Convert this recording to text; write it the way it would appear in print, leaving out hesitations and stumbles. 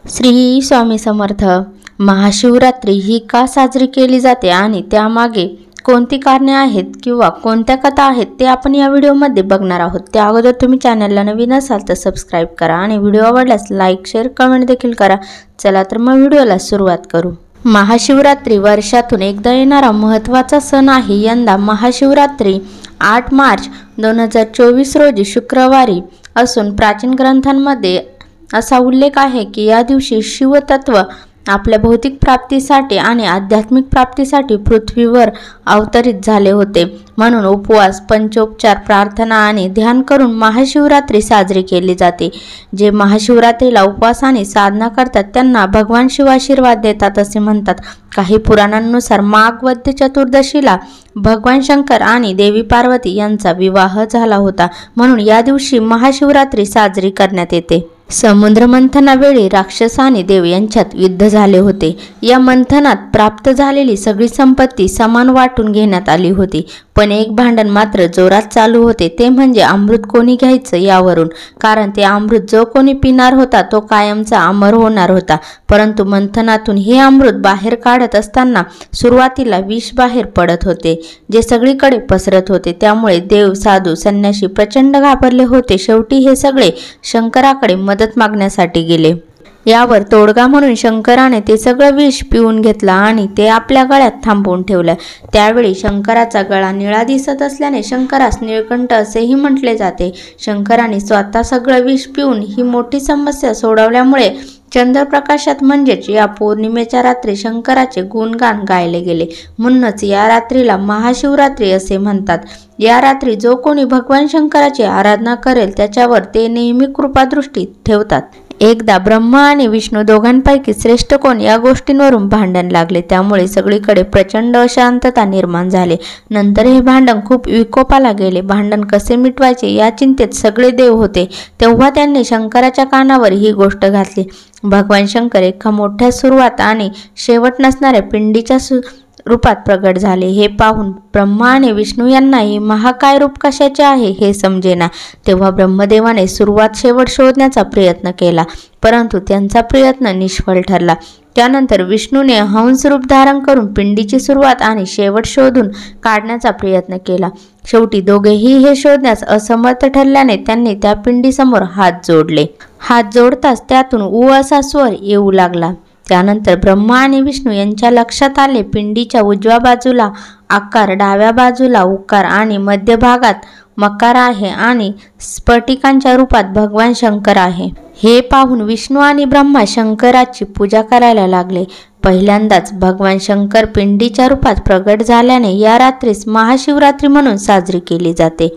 श्री स्वामी समर्थ। महाशिवरात्री ही का साजरी केली जाते आणि त्यामागे कोणती कारणे आहेत किंवा कोणत्या कथा आहेत ते आपण या व्हिडिओमध्ये बघणार आहोत। त्या अगोदर तुम्ही चॅनलला नवीन असाल तर सबस्क्राइब करा आणि व्हिडिओ आवडल्यास लाईक शेअर कमेंट देखील करा। चला तर मग व्हिडिओला सुरुवात करू। महाशिवरात्री वर्षातून एकदा येणारा महत्त्वाचा सण आहे। यंदा महाशिवरात्री 8 मार्च 2024 रोजी शुक्रवारी असून प्राचीन ग्रंथांमध्ये असा उल्लेख आहे की या दिवशी शिवतत्व आपल्या भौतिक प्राप्तीसाठी आणि आध्यात्मिक प्राप्तीसाठी पृथ्वीवर अवतरित झाले होते। म्हणून उपवास, पंचोपचार, प्रार्थना आणि ध्यान करून महाशिवरात्री साजरी केली जाते। जे महाशिवरात्रीला उपवास आणि साधना करतात त्यांना भगवान शिव आशीर्वाद देतात असे म्हणतात। काही पुराणांनुसार माघ वद्य चतुर्दशीला भगवान शंकर आणि देवी पार्वती यांचा विवाह झाला होता, म्हणून या दिवशी महाशिवरात्री साजरी करण्यात येते। समुद्र मंथनावेळी राक्षस आणि देव यांच्यात युद्ध झाले होते। या मंथनात प्राप्त झालेली सगळी संपत्ती समान वाटून घेण्यात आली होती, पण एक भांडण मात्र जोरात चालू होते, ते म्हणजे अमृत कोणी घ्यायचं यावरून। कारण ते अमृत जो कोणी पिणार होता तो कायमचा अमर होणार होता। परंतु मंथनातून हे अमृत बाहेर काढत असताना सुरुवातीला विष बाहेर पडत होते, जे सगळीकडे पसरत होते। त्यामुळे देव, साधू, संन्यासी प्रचंड घाबरले होते। शेवटी हे सगळे शंकराकडे मदत मागण्यासाठी गेले। यावर तोडगा म्हणून शंकराने ते सगळं विष पिऊन घेतलं आणि ते आपल्या गळ्यात थांबवून ठेवलं। त्यावेळी शंकराचा गळा निळा दिसत असल्याने शंकरास निळकंठ असेही म्हटले जाते। शंकराने स्वतः सगळं विष पिऊन ही मोठी समस्या सोडवल्यामुळे चंद्रप्रकाशात म्हणजेच या पौर्णिमेच्या रात्री शंकराचे गुणगान गायले गेले। म्हणूनच या रात्रीला महाशिवरात्री असे म्हणतात। या रात्री जो कोणी भगवान शंकराची आराधना करेल त्याच्यावर ते नेहमी कृपादृष्टी ठेवतात। एकदा ब्रह्मा आणि विष्णू दोघांपैकी श्रेष्ठ कोण या गोष्टींवरून भांडण लागले, त्यामुळे सगळीकडे प्रचंड अशांतता निर्माण झाली। नंतर हे भांडण खूप विकोपाला गेले। भांडण कसे मिटवायचे या चिंतेत सगळे देव होते। तेव्हा त्यांनी शंकराच्या कानावर ही गोष्ट घातली। भगवान शंकर एका मोठ्या सुरुवात आणि शेवट नसणाऱ्या पिंडीच्या रूपात प्रगट झाले। हे पाहून ब्रह्मा आणि विष्णू यांना हे महाकाय रूप कशाचे आहे हे समजेना। तेव्हा ब्रह्मदेवाने सुरुवात शेवट शोधण्याचा प्रयत्न केला, परंतु त्यांचा प्रयत्न निष्फळ ठरला। त्यानंतर विष्णूने हंस रूप धारण करून पिंडीची सुरुवात आणि शेवट शोधून काढण्याचा प्रयत्न केला। शेवटी दोघेही हे शोधण्यास असमर्थ ठरल्याने त्यांनी त्या पिंडीसमोर हात जोडले। हात जोडताच त्यातून उ असा स्वर येऊ लागला। त्यानंतर ब्रह्मा आणि विष्णू यांच्या लक्षात आले पिंडीच्या उजव्या बाजूला आकार, डाव्या बाजूला उकार आणि मध्यभागात मकार आहे आणि स्फटिकांच्या रूपात भगवान शंकर आहे। हे पाहून विष्णू आणि ब्रह्मा शंकराची पूजा करायला लागले। पहिल्यांदाच भगवान शंकर पिंडीच्या रूपात प्रगट झाल्याने या रात्रीस महाशिवरात्री म्हणून साजरी केली जाते।